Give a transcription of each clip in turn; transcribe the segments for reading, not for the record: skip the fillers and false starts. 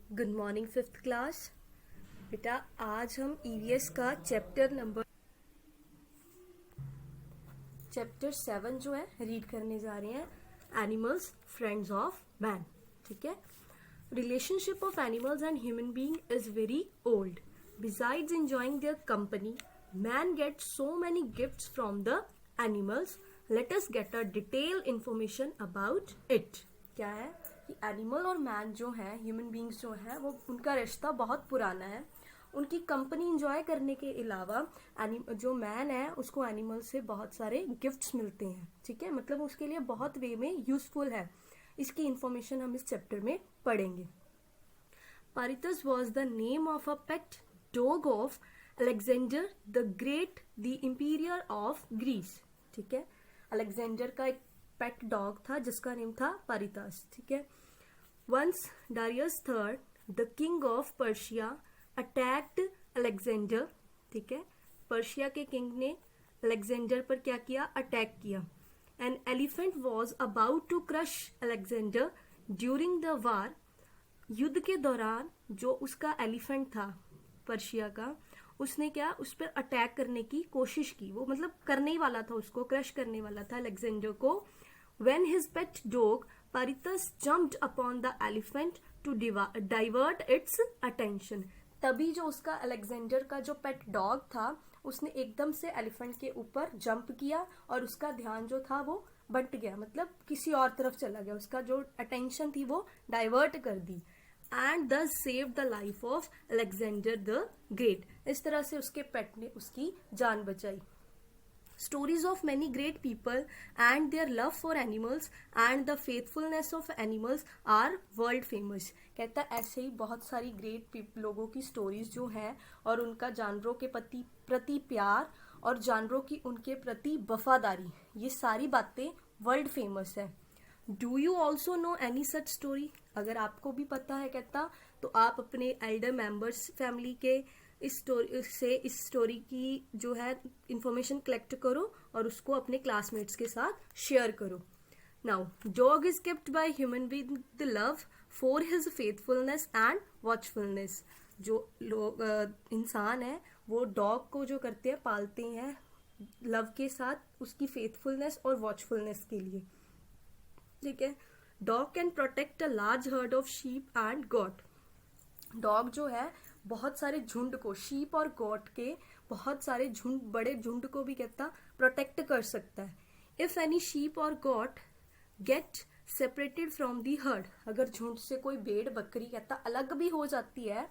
Good morning fifth class. बेटा आज हम ईवीएस का चैप्टर 7 जो है रीड करने जा रहे हैं। Animals friends of man. ठीक है। Relationship of animals and human being is very old. Besides enjoying their company, man gets so many gifts from the animals. Let us get a detail information about it. क्या है कि animal और man जो है, human beings जो है, वो उनका रिश्ता बहुत पुराना है। उनकी कंपनी इंजॉय करने के अलावा जो मैन है उसको एनिमल से बहुत सारे गिफ्ट्स मिलते हैं। ठीक है, मतलब उसके लिए बहुत वे में यूजफुल है। इसकी इंफॉर्मेशन हम इस चैप्टर में पढ़ेंगे। Peritas was the name of a pet dog of Alexander the great, the emperor of Greece. ठीक है, अलेक्जेंडर का एक पेट डॉग था जिसका नेम था पारितस। ठीक है। Once Darius III, the king of Persia, attacked Alexander. ठीक है, पर्शिया के किंग ने अलेक्जेंडर पर क्या किया? अटैक किया। An elephant was about to crush Alexander during the war. युद्ध के दौरान जो उसका एलिफेंट था पर्शिया का, उसने क्या उस पर अटैक करने की कोशिश की। वो मतलब करने ही वाला था, उसको क्रश करने वाला था अलेक्जेंडर को। When his pet dog Paritas jumped upon the elephant to divert its attention. तभी जो उसका अलेक्जेंडर का जो पेट डॉग था उसने एकदम से एलिफेंट के ऊपर जंप किया और उसका ध्यान जो था वो बंट गया, मतलब किसी और तरफ चला गया। उसका जो अटेंशन थी वो डाइवर्ट कर दी। And thus saved the life of Alexander the Great. इस तरह से उसके पेट ने उसकी जान बचाई। Stories of many great people and their love for animals and the faithfulness of animals are world famous. कहता है ऐसे ही बहुत सारी ग्रेट लोगों की स्टोरीज जो हैं और उनका जानवरों के प्रति प्यार और जानवरों की उनके प्रति वफादारी, ये सारी बातें वर्ल्ड फेमस है। Do you also know any such story? अगर आपको भी पता है कहता तो आप अपने एल्डर मेंबर्स फैमिली के इस स्टोरी की जो है इंफॉर्मेशन कलेक्ट करो और उसको अपने क्लासमेट्स के साथ शेयर करो। Now dog is kept by human with the love for his faithfulness and watchfulness. जो लोग इंसान है वो डॉग को जो करते हैं पालते हैं लव के साथ, उसकी फेथफुलनेस और वॉचफुलनेस के लिए। ठीक है। Dog can protect a large heard of sheep and got. Dog जो है बहुत सारे झुंड को, शीप और गोट के बहुत सारे झुंड, बड़े झुंड को भी कहता प्रोटेक्ट कर सकता है। इफ एनी शीप और goat get separated from the herd, अगर झुंड से कोई भेड़ बकरी कहता अलग भी हो जाती है,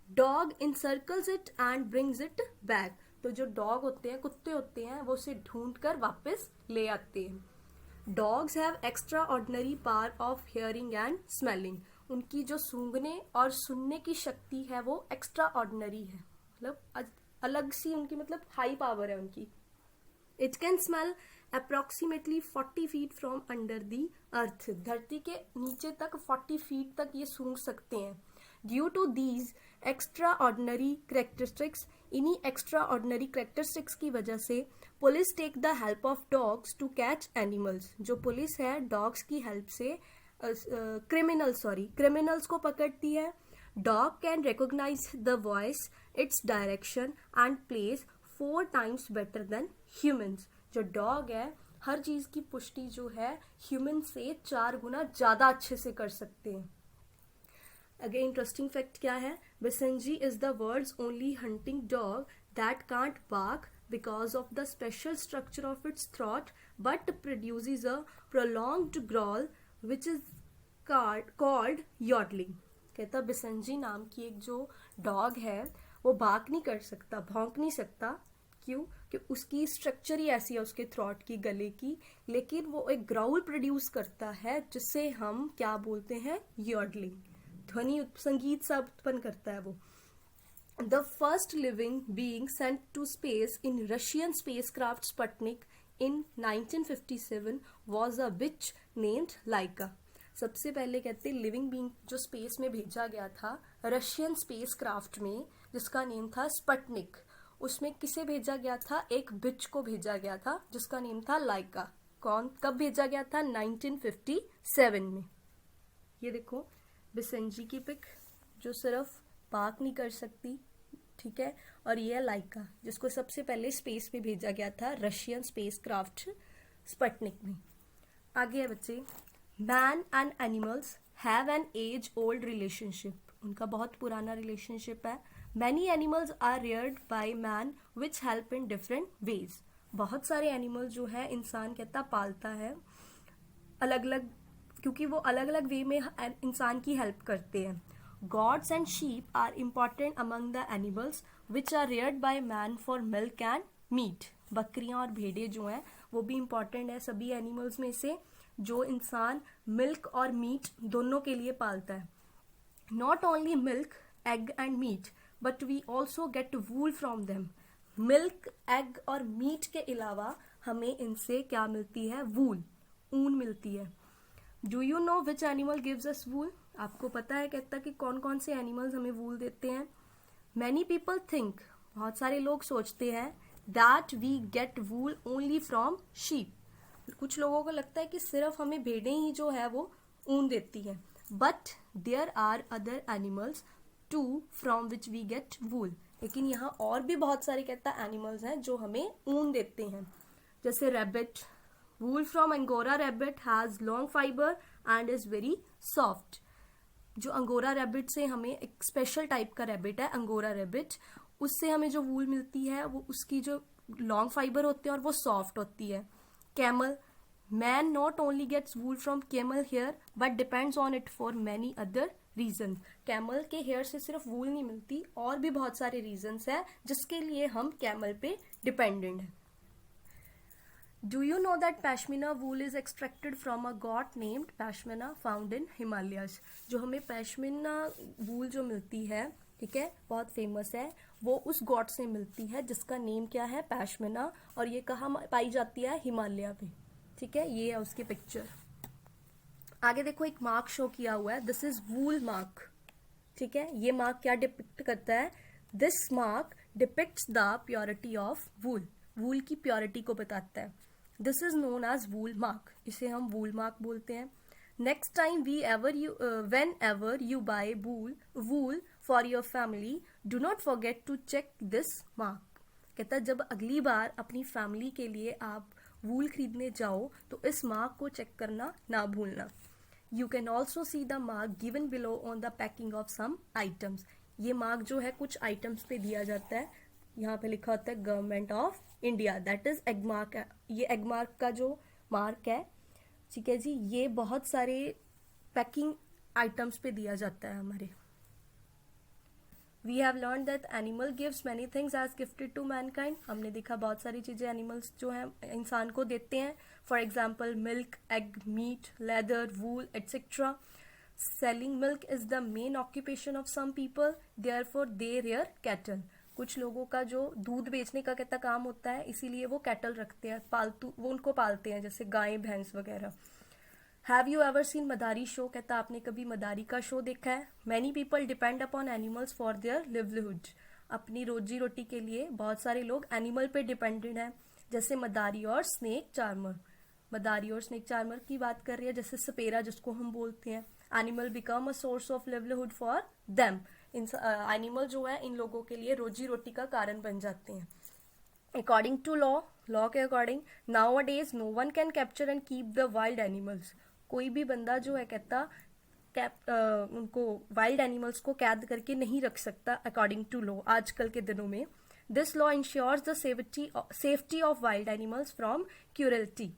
dog encircles it and brings it back. तो जो डॉग होते हैं, कुत्ते होते हैं, वो उसे ढूंढ कर वापस ले आते हैं। Dogs have extra ordinary power of hearing and smelling. उनकी जो सूंघने और सुनने की शक्ति है वो एक्स्ट्रा ऑर्डिनरी है, मतलब अलग सी उनकी, मतलब हाई पावर है उनकी। It can smell approximately 40 feet from under the earth. धरती के नीचे तक 40 फीट तक ये सूंघ सकते हैं। Due to these extraordinary characteristics, इन्हीं एक्स्ट्रा ऑर्डिनरी करेक्टरिस्टिक्स की वजह से police take the help of dogs to catch animals. जो पुलिस है डॉग्स की हेल्प से क्रिमिनल्स को पकड़ती है। Dog can recognise the voice, its direction and place 4 times better than humans. जो डॉग है हर चीज की पुष्टि जो है ह्यूमन से 4 गुना ज्यादा अच्छे से कर सकते हैं। अगेन इंटरेस्टिंग फैक्ट क्या है? Basenji is the world's only hunting dog that can't bark because of the special structure of its throat but produces a prolonged growl which is called yodeling. कहता बिसंजी नाम की एक जो डॉग है वो बाक नहीं कर सकता, भौंक नहीं सकता। क्यों? कि उसकी स्ट्रक्चर ही ऐसी है उसके थ्रॉट की, गले की, लेकिन वो एक ग्राउल प्रोड्यूस करता है जिससे हम क्या बोलते हैं? यॉडलिंग। ध्वनि संगीत सा उत्पन्न करता है वो। The first living being sent to space in Russian spacecraft Sputnik in 1957 was a witch named Laika. सबसे पहले कहते हैं लिविंग बीइंग जो स्पेस में भेजा गया था रशियन स्पेसक्राफ्ट में, जिसका नेम था स्पटनिक। उसमें किसे भेजा गया था? एक विच को भेजा गया था जिसका नेम था लाइका। कौन, कब भेजा गया था? 1957 में। ये देखो बिसेंजी की पिक जो सिर्फ पार्क नहीं कर सकती, ठीक है, और ये है लाइका, जिसको सबसे पहले स्पेस पे भेजा गया था रशियन स्पेस क्राफ्ट स्पुतनिक में। आगे है बच्चे, man and animals have an age old relationship, उनका बहुत पुराना रिलेशनशिप है। Many animals are reared by man which help in different ways, बहुत सारे एनिमल्स जो है इंसान कहता पालता है अलग अलग, क्योंकि वो अलग अलग वे में इंसान की हेल्प करते हैं। Goats and sheep are important among the animals which are reared by man for milk and meat. बकरियां और भेड़े जो हैं वो भी इम्पॉर्टेंट है सभी एनिमल्स में से, जो इंसान मिल्क और मीट दोनों के लिए पालता है। Not only milk, egg and meat, but we also get wool from them. Milk, egg और मीट के अलावा हमें इनसे क्या मिलती है? वूल, ऊन मिलती है। Do you know which animal gives us wool? आपको पता है कहता कि कौन कौन से एनिमल्स हमें वूल देते हैं? मैनी पीपल थिंक, बहुत सारे लोग सोचते हैं, that we get wool only from sheep, कुछ लोगों को लगता है कि सिर्फ हमें भेड़ें ही जो है वो ऊन देती हैं। But there are other animals too from which we get wool, लेकिन यहाँ और भी बहुत सारे कहता एनिमल्स हैं जो हमें ऊन देते हैं, जैसे rabbit. Wool from angora rabbit has long fibre and is very soft. जो अंगोरा रैबिट से हमें एक स्पेशल टाइप का रैबिट है अंगोरा रैबिट, उससे हमें जो वूल मिलती है वो उसकी जो लॉन्ग फाइबर होती है और वो सॉफ्ट होती है। Camel, man not only gets wool from camel hair but depends on it for many other reason. Camel के हेयर से सिर्फ वूल नहीं मिलती, और भी बहुत सारे रीजन्स है जिसके लिए हम कैमल पे डिपेंडेंट है। Do you know that pashmina wool is extracted from a goat named pashmina found in Himalayas? जो हमें pashmina wool जो मिलती है, ठीक है, बहुत फेमस है, वो उस गॉड से मिलती है जिसका नेम क्या है? पैशमिना, और ये कहाँ पाई जाती है? हिमालय पे, ठीक है। ये है उसकी पिक्चर। आगे देखो एक मार्क शो किया हुआ है, दिस इज वूल मार्क, ठीक है। ये मार्क क्या डिपिक्ट करता है? This mark depicts the purity of wool, wool की प्योरिटी को बताता है। This is known as wool mark, इसे हम वूल मार्क बोलते हैं। Next time whenever you buy wool for your family, do not forget to check this mark. कहता है जब अगली बार अपनी फैमिली के लिए आप वूल खरीदने जाओ तो इस मार्क को चेक करना ना भूलना। You can also see the mark given below on the packing of some items. ये मार्क जो है कुछ आइटम्स पे दिया जाता है, यहाँ पे लिखा होता है government of India, that is egg mark है। ये एग मार्क का जो मार्क है, ठीक है जी, ये बहुत सारे पैकिंग आइटम्स पे दिया जाता है हमारे। We have learn that animal gives many things as gifted to mankind. हमने देखा बहुत सारी चीजें एनिमल्स जो है इंसान को देते हैं, for example milk, egg, meat, leather, wool etcetera. Selling milk is the main occupation of some people, therefore they rear cattle. कुछ लोगों का जो दूध बेचने का कहता काम होता है, इसीलिए वो कैटल रखते हैं, पालतू, वो उनको पालते हैं, जैसे गाय, भैंस वगैरह। Have you ever seen Madari show? कहता आपने कभी मदारी का शो देखा है? Many people depend upon animals for their livelihood. अपनी रोजी रोटी के लिए बहुत सारे लोग एनिमल पे डिपेंडेंट हैं, जैसे मदारी और स्नेक चार्मर। मदारी और स्नेक चार्मर की बात कर रही है, जैसे सपेरा जिसको हम बोलते हैं। Animal become a source of livelihood for them. Animal जो है इन लोगों के लिए रोजी रोटी का कारण बन जाते हैं। अकॉर्डिंग टू लॉ के according nowadays no one can capture and keep the wild animals. कोई भी बंदा जो है कहता उनको वाइल्ड एनिमल्स को कैद करके नहीं रख सकता अकॉर्डिंग टू लॉ आजकल के दिनों में। This law ensures the safety of wild animals from cruelty.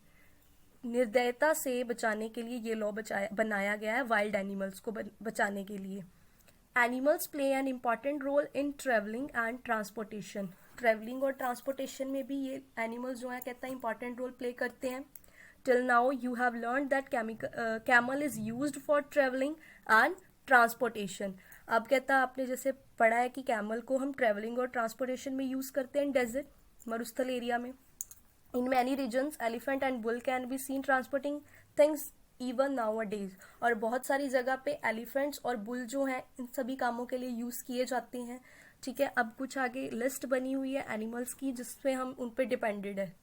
निर्दयता से बचाने के लिए ये लॉ बनाया गया है, वाइल्ड एनिमल्स को बचाने के लिए। Animals play an important role in travelling and transportation. Travelling और ट्रांसपोर्टेशन में भी ये एनिमल्स जो है कहता है इंपॉर्टेंट रोल प्ले करते हैं। Till now you have learn that camel is used for travelling and transportation. अब कहता आपने जैसे पढ़ा है कि कैमल को हम ट्रेवलिंग और ट्रांसपोर्टेशन में यूज करते हैं डेजर्ट, मरुस्थल एरिया में। In many reasons elephant and bull can be seen transporting things even now a days. और बहुत सारी जगह पे एलिफेंट्स और बुल जो हैं इन सभी कामों के लिए यूज किए जाते हैं, ठीक है। अब कुछ आगे लिस्ट बनी हुई है एनिमल्स की जिसपे हम उन पे डिपेंडेड है।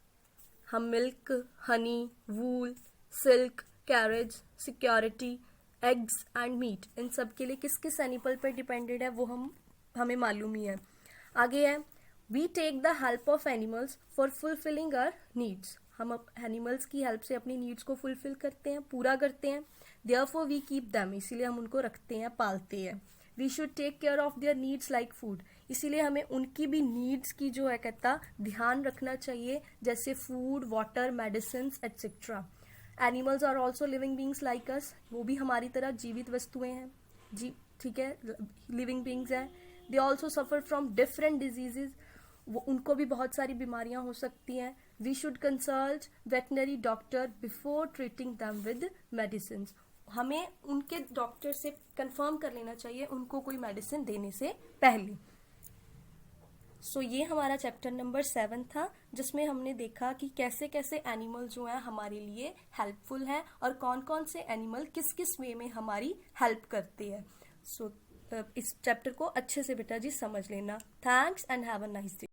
हम milk, honey, wool, silk, carriage, security, eggs and meat, इन सब के लिए किस किस एनिमल पर डिपेंडेड है वो हमें मालूम ही है. आगे है we take the help of animals for fulfilling our needs. हम एनिमल्स की हेल्प से अपनी नीड्स को फुलफिल करते हैं, पूरा करते हैं. देयरफॉर वी कीप देम, इसीलिए हम उनको रखते हैं, पालते हैं. We should take care of their needs like food, इसीलिए हमें उनकी भी नीड्स की जो है कहता ध्यान रखना चाहिए, जैसे food, water, medicine etcetera. Animals are also living beings like us, वो भी हमारी तरह जीवित वस्तुएं हैं जी, ठीक है, लिविंग बींग्स हैं. They also suffer from different diseases, वो उनको भी बहुत सारी बीमारियां हो सकती हैं. We should consult veterinary doctor before treating them with medicine, हमें उनके डॉक्टर से कंफर्म कर लेना चाहिए उनको कोई मेडिसिन देने से पहले. सो ये हमारा चैप्टर नंबर 7 था, जिसमें हमने देखा कि कैसे कैसे एनिमल जो हैं हमारे लिए हेल्पफुल हैं और कौन कौन से एनिमल किस किस वे में हमारी हेल्प करते हैं. सो इस चैप्टर को अच्छे से बेटा जी समझ लेना. Thanks and have a nice day.